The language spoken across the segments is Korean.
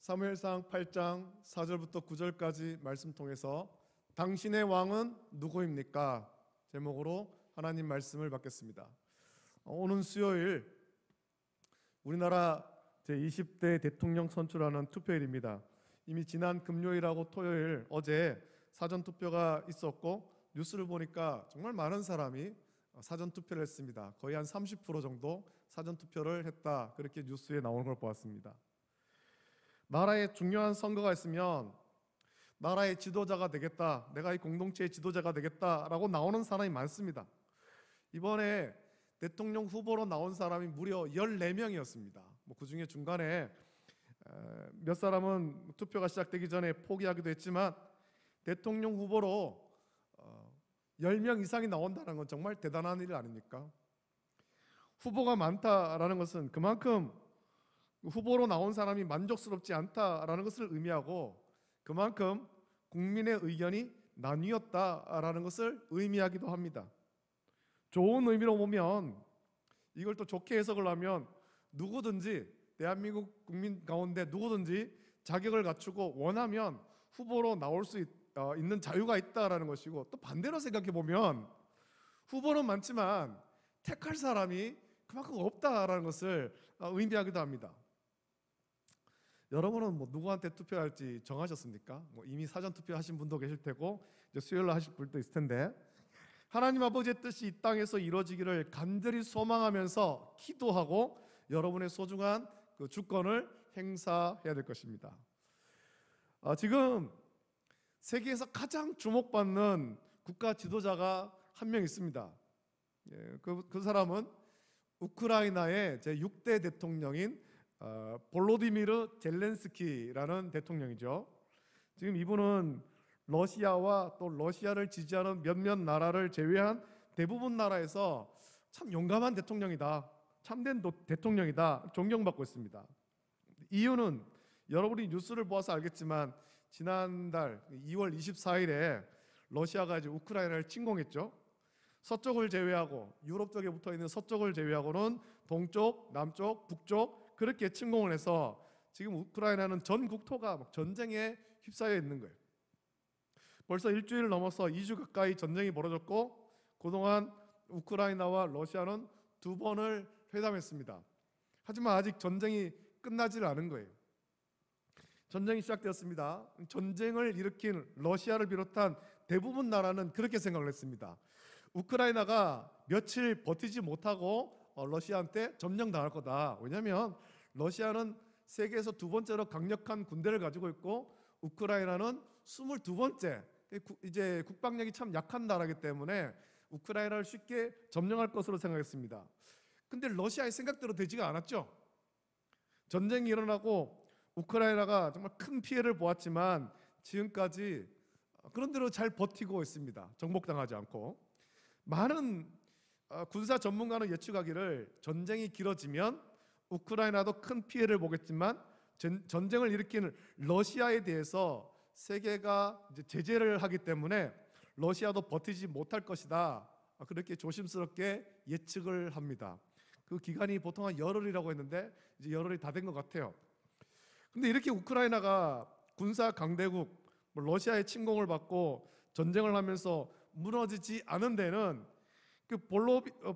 사무엘상 8장 4절부터 9절까지 말씀 통해서 당신의 왕은 누구입니까? 제목으로 하나님 말씀을 받겠습니다. 오는 수요일 우리나라 제20대 대통령 선출하는 투표일입니다. 이미 지난 금요일하고 토요일 어제 사전투표가 있었고 뉴스를 보니까 정말 많은 사람이 사전투표를 했습니다. 거의 한 30% 정도 사전투표를 했다, 그렇게 뉴스에 나오는 걸 보았습니다. 나라에 중요한 선거가 있으면 나라의 지도자가 되겠다, 내가 이 공동체의 지도자가 되겠다라고 나오는 사람이 많습니다. 이번에 대통령 후보로 나온 사람이 무려 14명이었습니다. 그 중에 중간에 몇 사람은 투표가 시작되기 전에 포기하기도 했지만 대통령 후보로 10명 이상이 나온다는 건 정말 대단한 일 아닙니까? 후보가 많다라는 것은 그만큼 후보로 나온 사람이 만족스럽지 않다라는 것을 의미하고 그만큼 국민의 의견이 나뉘었다라는 것을 의미하기도 합니다. 좋은 의미로 보면 이걸 또 좋게 해석을 하면 누구든지 대한민국 국민 가운데 누구든지 자격을 갖추고 원하면 후보로 나올 수 있는 자유가 있다라는 것이고, 또 반대로 생각해 보면 후보는 많지만 택할 사람이 그만큼 없다라는 것을 의미하기도 합니다. 여러분은 누구한테 투표할지 정하셨습니까? 이미 사전 투표하신 분도 계실 테고 이제 수요일날 하실 분도 있을 텐데, 하나님 아버지의 뜻이 이 땅에서 이루어지기를 간절히 소망하면서 기도하고 여러분의 소중한 그 주권을 행사해야 될 것입니다. 지금 세계에서 가장 주목받는 국가 지도자가 한 명 있습니다. 그 사람은 우크라이나의 제6대 대통령인 볼로디미르 젤렌스키라는 대통령이죠. 지금 이분은 러시아와 또 러시아를 지지하는 몇몇 나라를 제외한 대부분 나라에서 참 용감한 대통령이다, 참된 대통령이다, 존경받고 있습니다. 이유는 여러분이 뉴스를 보아서 알겠지만 지난달 2월 24일에 러시아가 이제 우크라이나를 침공했죠. 서쪽을 제외하고 유럽 쪽에 붙어있는 서쪽을 제외하고는 동쪽, 남쪽, 북쪽 그렇게 침공을 해서 지금 우크라이나는 전 국토가 전쟁에 휩싸여 있는 거예요. 벌써 일주일 넘어서 2주 가까이 전쟁이 벌어졌고 그동안 우크라이나와 러시아는 2번을 회담했습니다. 하지만 아직 전쟁이 끝나질 않은 거예요. 전쟁이 시작되었습니다. 전쟁을 일으킨 러시아를 비롯한 대부분 나라는 그렇게 생각을 했습니다. 우크라이나가 며칠 버티지 못하고 러시아한테 점령당할 거다. 왜냐하면 러시아는 세계에서 2번째로 강력한 군대를 가지고 있고 우크라이나는 22번째, 이제 국방력이 참 약한 나라이기 때문에 우크라이나를 쉽게 점령할 것으로 생각했습니다. 근데 러시아의 생각대로 되지가 않았죠. 전쟁이 일어나고 우크라이나가 정말 큰 피해를 보았지만 지금까지 그런대로 잘 버티고 있습니다. 정복당하지 않고. 많은 군사 전문가는 예측하기를 전쟁이 길어지면 우크라이나도 큰 피해를 보겠지만 전쟁을 일으키는 러시아에 대해서 세계가 이제 제재를 하기 때문에 러시아도 버티지 못할 것이다, 그렇게 조심스럽게 예측을 합니다. 그 기간이 보통 한 열흘이라고 했는데 이제 열흘이 다 된 것 같아요. 근데 이렇게 우크라이나가 군사 강대국 러시아의 침공을 받고 전쟁을 하면서 무너지지 않은 데는 그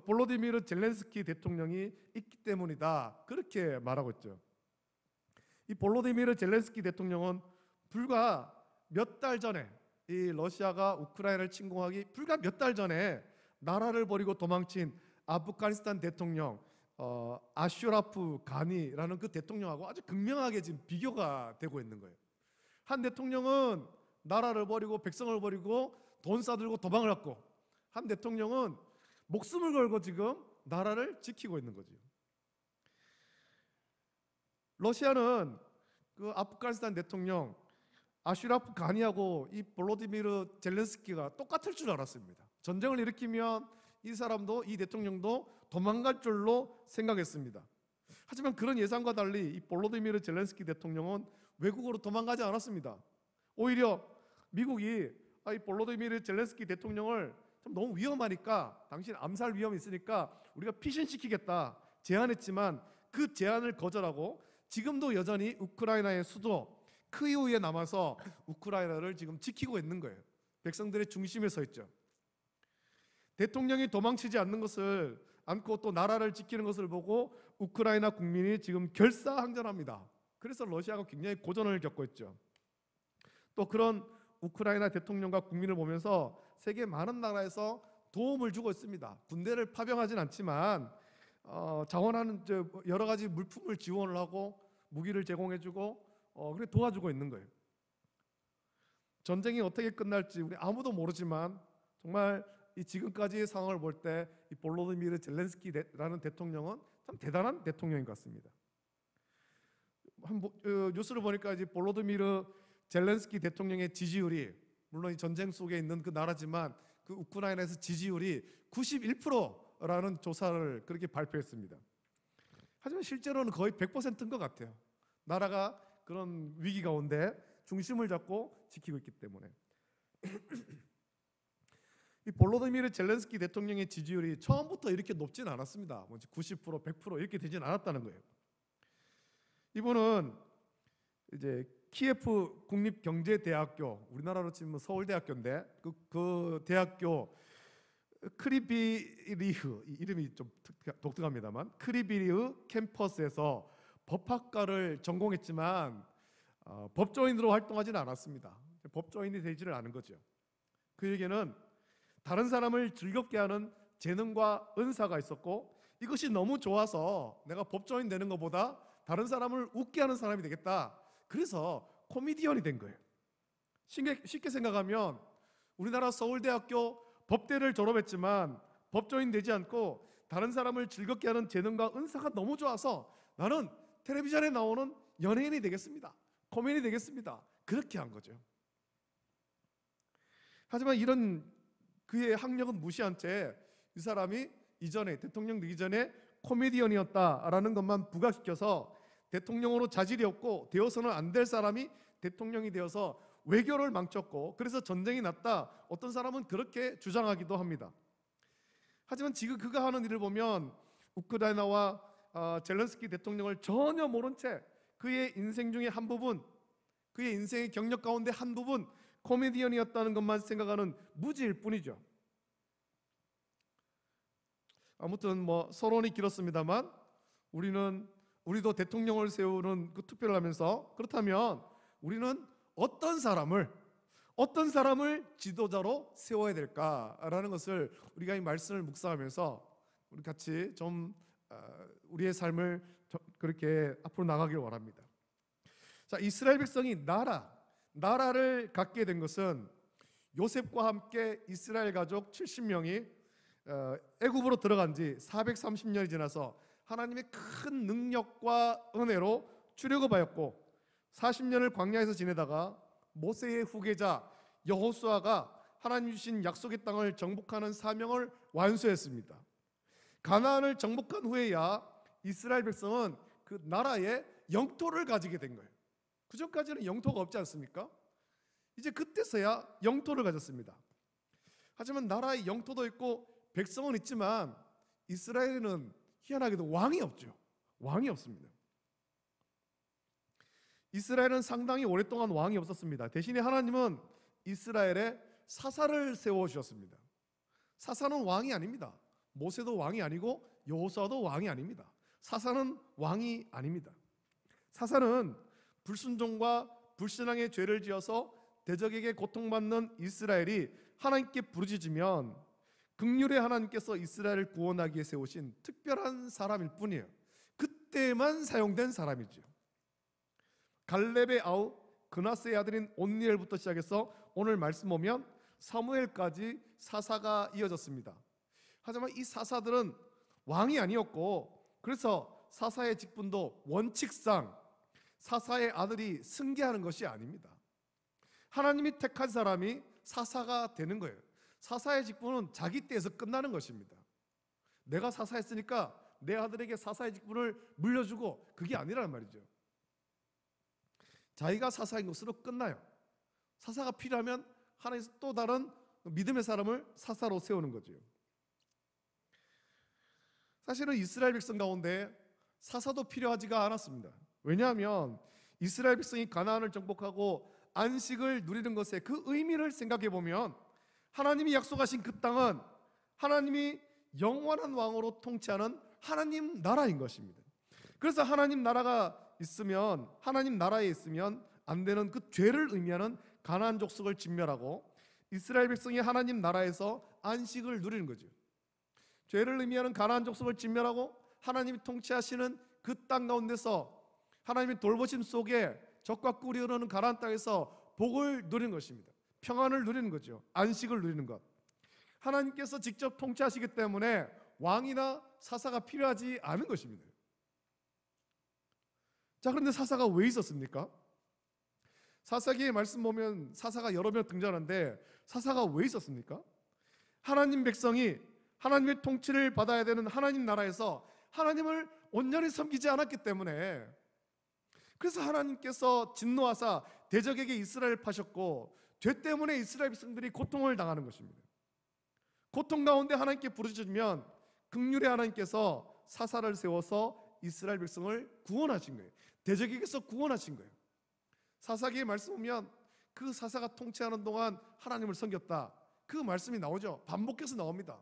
볼로디미르 젤렌스키 대통령이 있기 때문이다, 그렇게 말하고 있죠. 이 볼로디미르 젤렌스키 대통령은 불과 몇 달 전에, 이 러시아가 우크라이나를 침공하기 불과 몇 달 전에 나라를 버리고 도망친 아프가니스탄 대통령 아슈라프 가니라는 그 대통령하고 아주 극명하게 지금 비교가 되고 있는 거예요. 한 대통령은 나라를 버리고 백성을 버리고 돈 싸들고 도망을 갔고, 한 대통령은 목숨을 걸고 지금 나라를 지키고 있는 거죠. 러시아는 그 아프가니스탄 대통령 아슈라프 가니하고 이 볼로디미르 젤렌스키가 똑같을 줄 알았습니다. 전쟁을 일으키면 이 사람도, 이 대통령도 도망갈 줄로 생각했습니다. 하지만 그런 예상과 달리 이 볼로디미르 젤렌스키 대통령은 외국으로 도망가지 않았습니다. 오히려 미국이 이 볼로디미르 젤렌스키 대통령을 좀 너무 위험하니까, 당신 암살 위험이 있으니까 우리가 피신시키겠다 제안했지만 그 제안을 거절하고 지금도 여전히 우크라이나의 수도 키이우에 남아서 우크라이나를 지금 지키고 있는 거예요. 백성들의 중심에 서 있죠. 대통령이 도망치지 않는 것을 않고 또 나라를 지키는 것을 보고 우크라이나 국민이 지금 결사항전합니다. 그래서 러시아가 굉장히 고전을 겪고 있죠. 또 그런 우크라이나 대통령과 국민을 보면서 세계 많은 나라에서 도움을 주고 있습니다. 군대를 파병하진 않지만 자원하는 여러 가지 물품을 지원을 하고 무기를 제공해주고 그래 도와주고 있는 거예요. 전쟁이 어떻게 끝날지 우리 아무도 모르지만 정말 이 지금까지의 상황을 볼 때 이 볼로디미르 젤렌스키라는 대통령은 참 대단한 대통령인 것 같습니다. 뉴스를 보니까 이제 볼로디미르 젤렌스키 대통령의 지지율이 물론 이 전쟁 속에 있는 그 나라지만 그 우크라이나에서 지지율이 91%라는 조사를 그렇게 발표했습니다. 하지만 실제로는 거의 100%인 것 같아요. 나라가 그런 위기 가운데 중심을 잡고 지키고 있기 때문에. 이 볼로디미르 젤렌스키 대통령의 지지율이 처음부터 이렇게 높진 않았습니다. 90%, 100% 이렇게 되진 않았다는 거예요. 이분은 이제 키예프 국립경제대학교, 우리나라로 치면 서울대학교인데 그 대학교 크리비리흐, 이름이 좀 독특합니다만 크리비리흐 캠퍼스에서 법학과를 전공했지만 법조인으로 활동하지는 않았습니다. 법조인이 되지를 않은 거죠. 그에게는 다른 사람을 즐겁게 하는 재능과 은사가 있었고 이것이 너무 좋아서 내가 법조인 되는 것보다 다른 사람을 웃게 하는 사람이 되겠다. 그래서 코미디언이 된 거예요. 쉽게 생각하면 우리나라 서울대학교 법대를 졸업했지만 법조인 되지 않고 다른 사람을 즐겁게 하는 재능과 은사가 너무 좋아서 나는 텔레비전에 나오는 연예인이 되겠습니다. 코미디언이 되겠습니다. 그렇게 한 거죠. 하지만 이런 그의 학력은 무시한 채 이 사람이 이전에 대통령 되기 전에 코미디언이었다라는 것만 부각시켜서 대통령으로 자질이 없고 되어서는 안 될 사람이 대통령이 되어서 외교를 망쳤고 그래서 전쟁이 났다. 어떤 사람은 그렇게 주장하기도 합니다. 하지만 지금 그가 하는 일을 보면 우크라이나와 젤렌스키 대통령을 전혀 모른 채 그의 인생 중에 한 부분, 그의 인생의 경력 가운데 한 부분 코미디언이었다는 것만 생각하는 무지일 뿐이죠. 아무튼 서론이 길었습니다만 우리도 대통령을 세우는 그 투표를 하면서 그렇다면 우리는 어떤 사람을 지도자로 세워야 될까라는 것을 우리가 이 말씀을 묵상하면서 우리 같이 좀 우리의 삶을 그렇게 앞으로 나가길 원합니다. 자, 이스라엘 백성이 나라를 갖게 된 것은 요셉과 함께 이스라엘 가족 70명이 애굽으로 들어간 지 430년이 지나서 하나님의 큰 능력과 은혜로 출애굽하였고 40년을 광야에서 지내다가 모세의 후계자 여호수아가 하나님 주신 약속의 땅을 정복하는 사명을 완수했습니다. 가나안을 정복한 후에야 이스라엘 백성은 그 나라의 영토를 가지게 된 거예요. 그 전까지는 영토가 없지 않습니까? 이제 그때서야 영토를 가졌습니다. 하지만 나라의 영토도 있고 백성은 있지만 이스라엘에는 희한하게도 왕이 없죠. 왕이 없습니다. 이스라엘은 상당히 오랫동안 왕이 없었습니다. 대신에 하나님은 이스라엘에 사사를 세워주셨습니다. 사사는 왕이 아닙니다. 모세도 왕이 아니고 여호수아도 왕이 아닙니다. 사사는 왕이 아닙니다. 사사는 불순종과 불신앙의 죄를 지어서 대적에게 고통받는 이스라엘이 하나님께 부르짖으면 긍휼의 하나님께서 이스라엘을 구원하기 위해 세우신 특별한 사람일 뿐이에요. 그때만 사용된 사람이죠. 갈렙의 아우 그나스의 아들인 온니엘부터 시작해서 오늘 말씀 보면 사무엘까지 사사가 이어졌습니다. 하지만 이 사사들은 왕이 아니었고 그래서 사사의 직분도 원칙상 사사의 아들이 승계하는 것이 아닙니다. 하나님이 택한 사람이 사사가 되는 거예요. 사사의 직분은 자기 때에서 끝나는 것입니다. 내가 사사했으니까 내 아들에게 사사의 직분을 물려주고 그게 아니라는 말이죠. 자기가 사사인 것으로 끝나요. 사사가 필요하면 하나님께서 또 다른 믿음의 사람을 사사로 세우는 거죠. 사실은 이스라엘 백성 가운데 사사도 필요하지가 않았습니다. 왜냐하면 이스라엘 백성이 가나안을 정복하고 안식을 누리는 것의 그 의미를 생각해 보면 하나님이 약속하신 그 땅은 하나님이 영원한 왕으로 통치하는 하나님 나라인 것입니다. 그래서 하나님 나라가 있으면, 하나님 나라에 있으면 안 되는 그 죄를 의미하는 가나안 족속을 진멸하고 이스라엘 백성이 하나님 나라에서 안식을 누리는 거죠. 죄를 의미하는 가나안 족속을 진멸하고 하나님이 통치하시는 그 땅 가운데서 하나님의 돌보심 속에 적과 꿀이 흐르는 가나안 땅에서 복을 누리는 것입니다. 평안을 누리는 거죠. 안식을 누리는 것. 하나님께서 직접 통치하시기 때문에 왕이나 사사가 필요하지 않은 것입니다. 자, 그런데 사사가 왜 있었습니까? 사사기의 말씀 보면 사사가 여러 명 등장하는데 사사가 왜 있었습니까? 하나님 백성이 하나님의 통치를 받아야 되는 하나님 나라에서 하나님을 온전히 섬기지 않았기 때문에, 그래서 하나님께서 진노하사 대적에게 이스라엘을 파셨고 죄 때문에 이스라엘 백성들이 고통을 당하는 것입니다. 고통 가운데 하나님께 부르짖으면 긍휼의 하나님께서 사사를 세워서 이스라엘 백성을 구원하신 거예요. 대적에게서 구원하신 거예요. 사사기의 말씀 보면 그 사사가 통치하는 동안 하나님을 섬겼다, 그 말씀이 나오죠. 반복해서 나옵니다.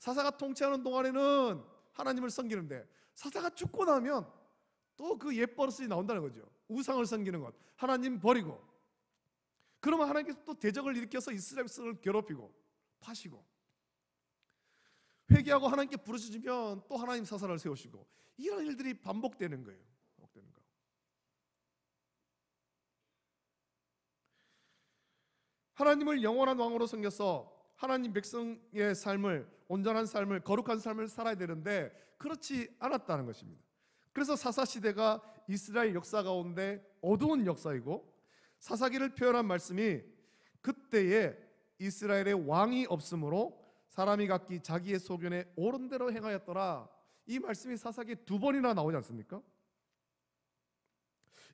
사사가 통치하는 동안에는 하나님을 섬기는데 사사가 죽고 나면 또 그 옛버릇이 나온다는 거죠. 우상을 섬기는 것, 하나님 버리고. 그러면 하나님께서 또 대적을 일으켜서 이스라엘 백성을 괴롭히고 파시고, 회개하고 하나님께 부르짖으면 또 하나님 사사를 세우시고, 이런 일들이 반복되는 거예요. 반복되는 거. 하나님을 영원한 왕으로 섬겨서 하나님 백성의 삶을, 온전한 삶을, 거룩한 삶을 살아야 되는데 그렇지 않았다는 것입니다. 그래서 사사 시대가 이스라엘 역사 가운데 어두운 역사이고, 사사기를 표현한 말씀이 그때에 이스라엘의 왕이 없으므로 사람이 각기 자기의 소견에 옳은 대로 행하였더라, 이 말씀이 사사기에 2번이나 나오지 않습니까?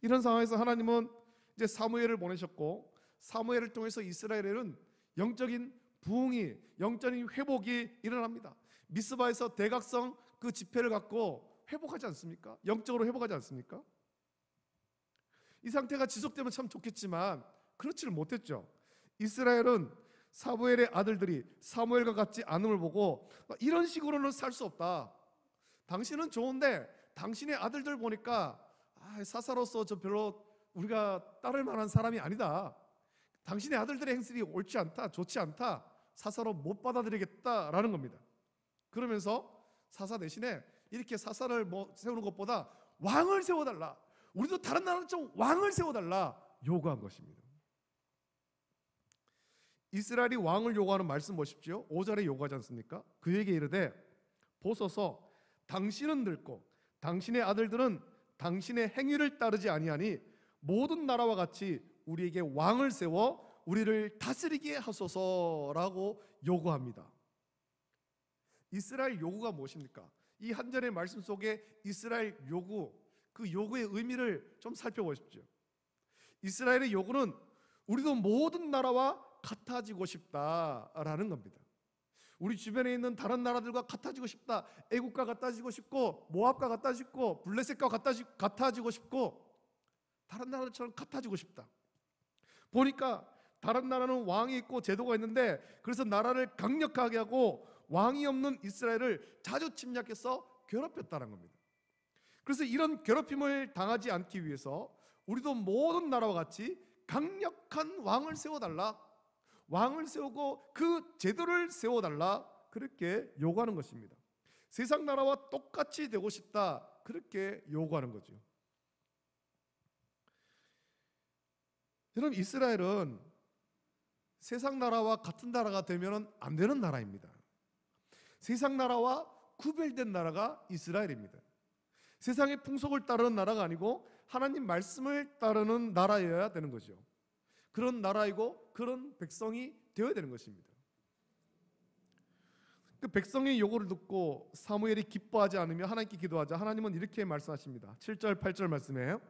이런 상황에서 하나님은 이제 사무엘을 보내셨고, 사무엘을 통해서 이스라엘에는 영적인 부흥이, 영적인 회복이 일어납니다. 미스바에서 대각성 그 집회를 갖고 회복하지 않습니까? 영적으로 회복하지 않습니까? 이 상태가 지속되면 참 좋겠지만 그렇지를 못했죠. 이스라엘은 사무엘의 아들들이 사무엘과 같지 않음을 보고 이런 식으로는 살 수 없다. 당신은 좋은데 당신의 아들들 보니까 사사로서 저 별로 우리가 따를 만한 사람이 아니다. 당신의 아들들의 행실이 옳지 않다, 좋지 않다, 사사로 못 받아들이겠다라는 겁니다. 그러면서 사사 대신에 이렇게 사사를 세우는 것보다 왕을 세워달라, 우리도 다른 나라처럼 왕을 세워달라 요구한 것입니다. 이스라엘이 왕을 요구하는 말씀 보십시오. 5절에 요구하지 않습니까? 그에게 이르되 보소서 당신은 늙고 당신의 아들들은 당신의 행위를 따르지 아니하니 모든 나라와 같이 우리에게 왕을 세워 우리를 다스리게 하소서라고 요구합니다. 이스라엘 요구가 무엇입니까? 이 한 절의 말씀 속에 이스라엘 요구, 그 요구의 의미를 좀 살펴보십시오. 이스라엘의 요구는 우리도 모든 나라와 같아지고 싶다라는 겁니다. 우리 주변에 있는 다른 나라들과 같아지고 싶다. 애국과 같아지고 싶고, 모압과 같아지고 싶고, 블레셋과 같아지고 싶고, 다른 나라들처럼 같아지고 싶다. 보니까 다른 나라는 왕이 있고 제도가 있는데, 그래서 나라를 강력하게 하고 왕이 없는 이스라엘을 자주 침략해서 괴롭혔다는 겁니다. 그래서 이런 괴롭힘을 당하지 않기 위해서 우리도 모든 나라와 같이 강력한 왕을 세워달라, 왕을 세우고 그 제도를 세워달라, 그렇게 요구하는 것입니다. 세상 나라와 똑같이 되고 싶다, 그렇게 요구하는 거죠. 여러분, 이스라엘은 세상 나라와 같은 나라가 되면 안 되는 나라입니다. 세상 나라와 구별된 나라가 이스라엘입니다. 세상의 풍속을 따르는 나라가 아니고 하나님 말씀을 따르는 나라여야 되는 거죠. 그런 나라이고 그런 백성이 되어야 되는 것입니다. 그 백성의 요구를 듣고 사무엘이 기뻐하지 않으며 하나님께 기도하자 하나님은 이렇게 말씀하십니다. 7절 8절 말씀이에요.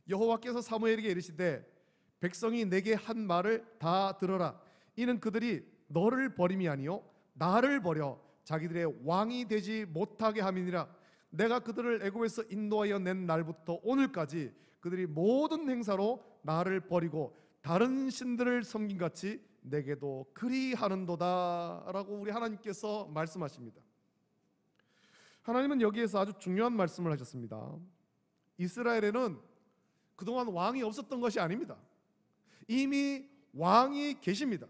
여호와께서 사무엘에게 이르시되 백성이 내게 한 말을 다 들어라. 이는 그들이 너를 버림이 아니요 나를 버려 자기들의 왕이 되지 못하게 함이니라. 내가 그들을 애굽에서 인도하여 낸 날부터 오늘까지 그들이 모든 행사로 나를 버리고 다른 신들을 섬긴 같이 내게도 그리하는도다 라고 우리 하나님께서 말씀하십니다. 하나님은 여기에서 아주 중요한 말씀을 하셨습니다. 이스라엘에는 그동안 왕이 없었던 것이 아닙니다. 이미 왕이 계십니다.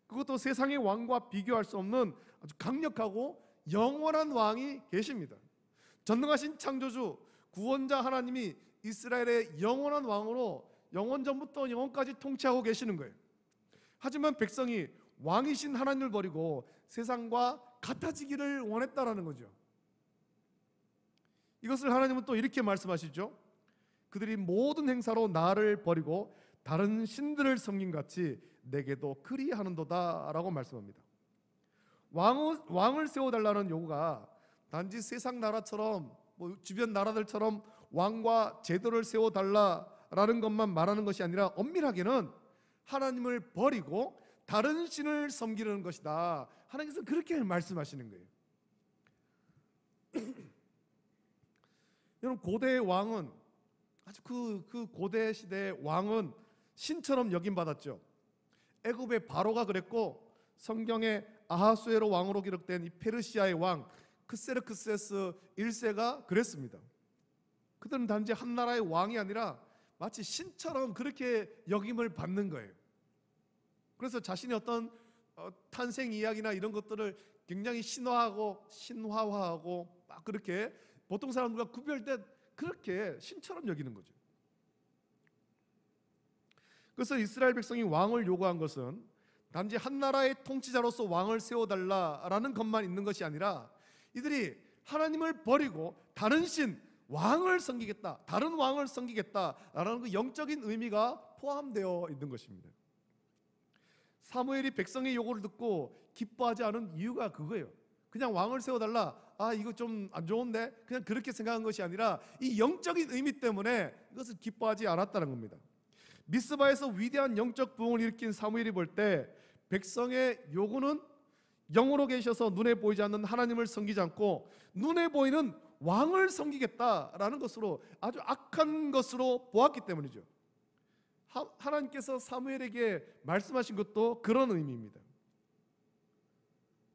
그것도 세상의 왕과 비교할 수 없는 아주 강력하고 영원한 왕이 계십니다. 전능하신 창조주 구원자 하나님이 이스라엘의 영원한 왕으로 영원전부터 영원까지 통치하고 계시는 거예요. 하지만 백성이 왕이신 하나님을 버리고 세상과 같아지기를 원했다라는 거죠. 이것을 하나님은 또 이렇게 말씀하시죠. 그들이 모든 행사로 나를 버리고 다른 신들을 섬긴 같이 내게도 그리하는도다 라고 말씀합니다. 왕을 세워달라는 요구가 단지 세상 나라처럼 주변 나라들처럼 왕과 제도를 세워달라라는 것만 말하는 것이 아니라 엄밀하게는 하나님을 버리고 다른 신을 섬기는 것이다. 하나님께서 그렇게 말씀하시는 거예요. 여러분, 고대의 왕은 아주 그 고대 시대의 왕은 신처럼 여김받았죠. 애굽의 바로가 그랬고 성경에 아하수에로 왕으로 기록된 이 페르시아의 왕 크세르크세스 1세가 그랬습니다. 그들은 단지 한 나라의 왕이 아니라 마치 신처럼 그렇게 여김을 받는 거예요. 그래서 자신의 어떤 탄생 이야기나 이런 것들을 굉장히 신화화하고 막 그렇게 보통 사람들과 구별된 그렇게 신처럼 여기는 거죠. 그래서 이스라엘 백성이 왕을 요구한 것은 단지 한 나라의 통치자로서 왕을 세워달라라는 것만 있는 것이 아니라 이들이 하나님을 버리고 다른 신, 왕을 섬기겠다, 다른 왕을 섬기겠다라는 그 영적인 의미가 포함되어 있는 것입니다. 사무엘이 백성의 요구를 듣고 기뻐하지 않은 이유가 그거예요. 그냥 왕을 세워달라, 이거 좀 안 좋은데, 그냥 그렇게 생각한 것이 아니라 이 영적인 의미 때문에 이것을 기뻐하지 않았다는 겁니다. 미스바에서 위대한 영적 부흥을 일으킨 사무엘이 볼 때 백성의 요구는 영으로 계셔서 눈에 보이지 않는 하나님을 섬기지 않고 눈에 보이는 왕을 섬기겠다라는 것으로 아주 악한 것으로 보았기 때문이죠. 하나님께서 사무엘에게 말씀하신 것도 그런 의미입니다.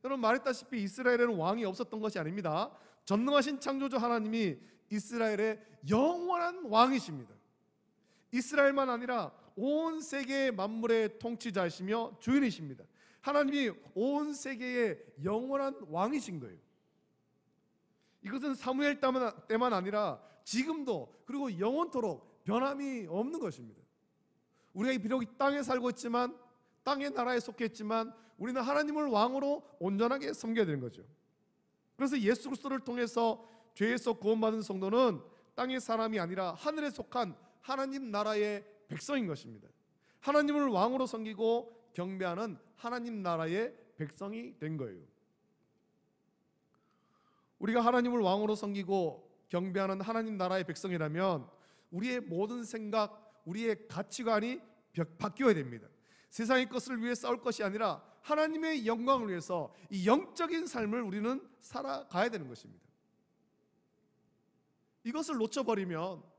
여러분, 말했다시피 이스라엘에는 왕이 없었던 것이 아닙니다. 전능하신 창조주 하나님이 이스라엘의 영원한 왕이십니다. 이스라엘만 아니라 온 세계의 만물의 통치자이시며 주인이십니다. 하나님이 온 세계의 영원한 왕이신 거예요. 이것은 사무엘 때만 아니라 지금도 그리고 영원토록 변함이 없는 것입니다. 우리가 비록 이 땅에 살고 있지만, 땅의 나라에 속해 있지만 우리는 하나님을 왕으로 온전하게 섬겨야 되는 거죠. 그래서 예수 그리스도를 통해서 죄에서 구원받은 성도는 땅의 사람이 아니라 하늘에 속한 하나님 나라의 백성인 것입니다. 하나님을 왕으로 섬기고 경배하는 하나님 나라의 백성이 된 거예요. 우리가 하나님을 왕으로 섬기고 경배하는 하나님 나라의 백성이라면 우리의 모든 생각, 우리의 가치관이 바뀌어야 됩니다. 세상의 것을 위해 싸울 것이 아니라 하나님의 영광을 위해서 이 영적인 삶을 우리는 살아가야 되는 것입니다. 이것을 놓쳐버리면,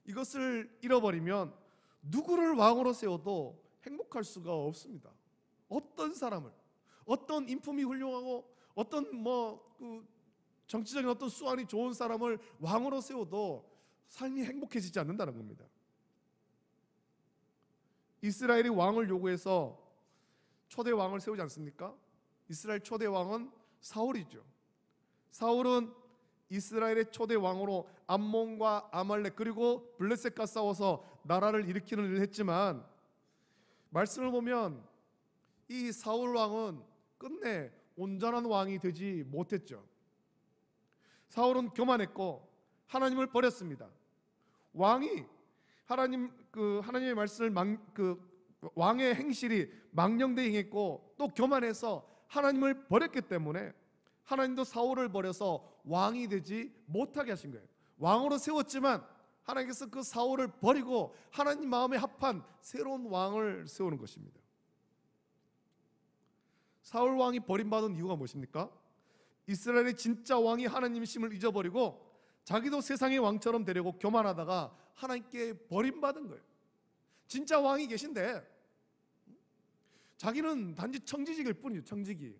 이것을 잃어버리면 누구를 왕으로 세워도 행복할 수가 없습니다. 어떤 사람을, 어떤 인품이 훌륭하고 어떤 정치적인 어떤 수완이 좋은 사람을 왕으로 세워도 삶이 행복해지지 않는다는 겁니다. 이스라엘이 왕을 요구해서 초대 왕을 세우지 않습니까? 이스라엘 초대 왕은 사울이죠. 사울은 이스라엘의 초대 왕으로 암몬과 아말렉 그리고 블레셋과 싸워서 나라를 일으키는 일을 했지만, 말씀을 보면 이 사울 왕은 끝내 온전한 왕이 되지 못했죠. 사울은 교만했고 하나님을 버렸습니다. 왕이 하나님의 말씀을 왕의 행실이 망령되이 행했고 또 교만해서 하나님을 버렸기 때문에 하나님도 사울을 버려서 왕이 되지 못하게 하신 거예요. 왕으로 세웠지만 하나님께서 그 사울을 버리고 하나님 마음에 합한 새로운 왕을 세우는 것입니다. 사울 왕이 버림받은 이유가 무엇입니까? 이스라엘의 진짜 왕이 하나님이심을 잊어버리고 자기도 세상의 왕처럼 되려고 교만하다가 하나님께 버림받은 거예요. 진짜 왕이 계신데 자기는 단지 청지기일 뿐이에요. 청지기.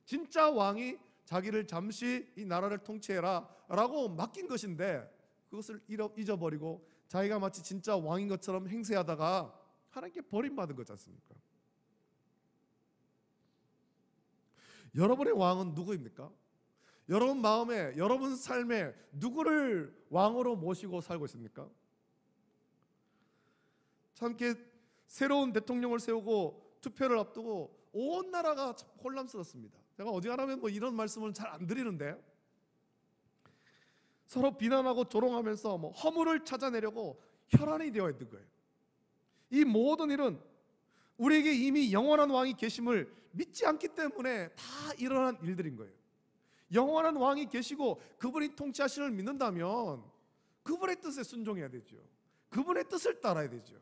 진짜 왕이 자기를 잠시 이 나라를 통치해라 라고 맡긴 것인데 그것을 잊어버리고 자기가 마치 진짜 왕인 것처럼 행세하다가 하나님께 버림받은 거지 않습니까? 여러분의 왕은 누구입니까? 여러분 마음에, 여러분 삶에 누구를 왕으로 모시고 살고 있습니까? 참 이렇게 새로운 대통령을 세우고 투표를 앞두고 온 나라가 참 혼란스럽습니다. 제가 어지간하면 뭐 이런 말씀은 잘 안 드리는데 서로 비난하고 조롱하면서 뭐 허물을 찾아내려고 혈안이 되어 있는 거예요. 이 모든 일은 우리에게 이미 영원한 왕이 계심을 믿지 않기 때문에 다 일어난 일들인 거예요. 영원한 왕이 계시고 그분이 통치하시는 걸 믿는다면 그분의 뜻에 순종해야 되죠. 그분의 뜻을 따라야 되죠.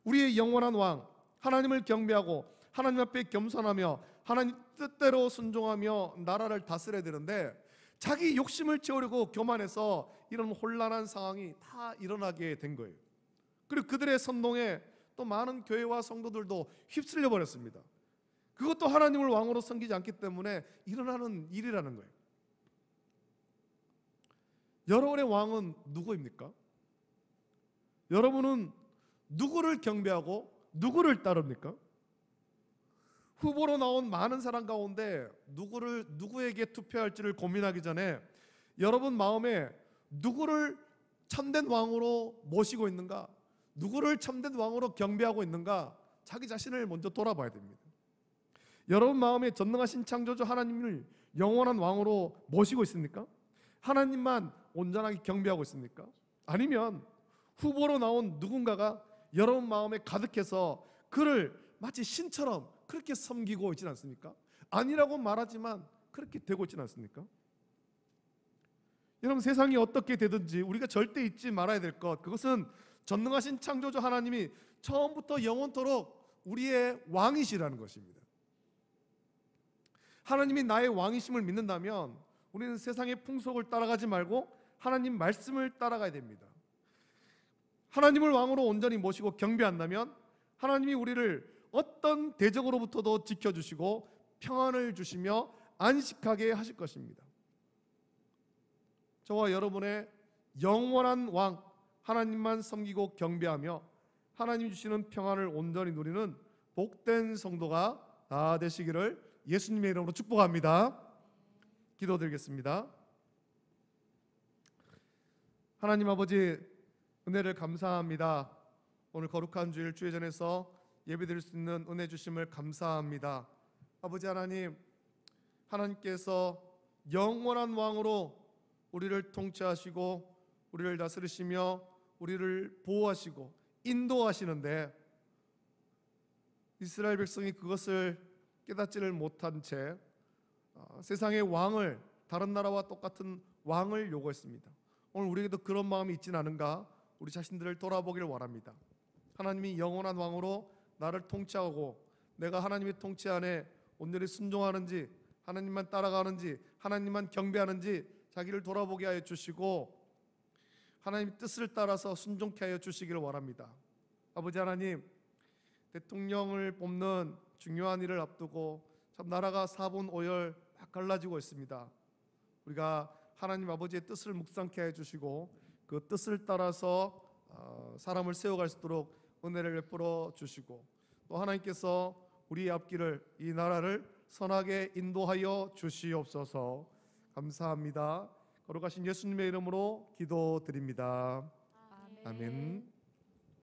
우리의 영원한 왕 하나님을 경배하고 하나님 앞에 겸손하며 하나님 뜻대로 순종하며 나라를 다스려야 되는데 자기 욕심을 채우려고 교만해서 이런 혼란한 상황이 다 일어나게 된 거예요. 그리고 그들의 선동에 또 많은 교회와 성도들도 휩쓸려 버렸습니다. 그것도 하나님을 왕으로 섬기지 않기 때문에 일어나는 일이라는 거예요. 여러분의 왕은 누구입니까? 여러분은 누구를 경배하고 누구를 따릅니까? 후보로 나온 많은 사람 가운데 누구에게 투표할지를 고민하기 전에 여러분 마음에 누구를 참된 왕으로 모시고 있는가? 누구를 참된 왕으로 경배하고 있는가? 자기 자신을 먼저 돌아봐야 됩니다. 여러분 마음에 전능하신 창조주 하나님을 영원한 왕으로 모시고 있습니까? 하나님만 온전하게 경배하고 있습니까? 아니면 후보로 나온 누군가가 여러분 마음에 가득해서 그를 마치 신처럼 그렇게 섬기고 있지는 않습니까? 아니라고 말하지만 그렇게 되고 있지는 않습니까? 여러분 세상이 어떻게 되든지 우리가 절대 잊지 말아야 될 것, 그것은 전능하신 창조주 하나님이 처음부터 영원토록 우리의 왕이시라는 것입니다. 하나님이 나의 왕이심을 믿는다면 우리는 세상의 풍속을 따라가지 말고 하나님 말씀을 따라가야 됩니다. 하나님을 왕으로 온전히 모시고 경배한다면 하나님이 우리를 어떤 대적으로부터도 지켜주시고 평안을 주시며 안식하게 하실 것입니다. 저와 여러분의 영원한 왕 하나님만 섬기고 경배하며 하나님 주시는 평안을 온전히 누리는 복된 성도가 다 되시기를 예수님의 이름으로 축복합니다. 기도드리겠습니다. 하나님 아버지, 은혜를 감사합니다. 오늘 거룩한 주일 주회전에서 예배드릴 수 있는 은혜 주심을 감사합니다. 아버지 하나님, 하나님께서 영원한 왕으로 우리를 통치하시고 우리를 다스리시며 우리를 보호하시고 인도하시는데 이스라엘 백성이 그것을 깨닫지를 못한 채 세상의 왕을, 다른 나라와 똑같은 왕을 요구했습니다. 오늘 우리에게도 그런 마음이 있지는 않은가 우리 자신들을 돌아보기를 원합니다. 하나님이 영원한 왕으로 나를 통치하고 내가 하나님의 통치 안에 온전히 순종하는지, 하나님만 따라가는지, 하나님만 경배하는지 자기를 돌아보게 하여 주시고 하나님의 뜻을 따라서 순종케 하여 주시기를 원합니다. 아버지 하나님, 대통령을 뽑는 중요한 일을 앞두고 참 나라가 사분오열 막 갈라지고 있습니다. 우리가 하나님 아버지의 뜻을 묵상케 해 주시고 그 뜻을 따라서 사람을 세워갈 수 있도록 은혜를 베풀어 주시고 또 하나님께서 우리의 앞길을, 이 나라를 선하게 인도하여 주시옵소서. 감사합니다. 거룩하신 예수님의 이름으로 기도드립니다. 아멘.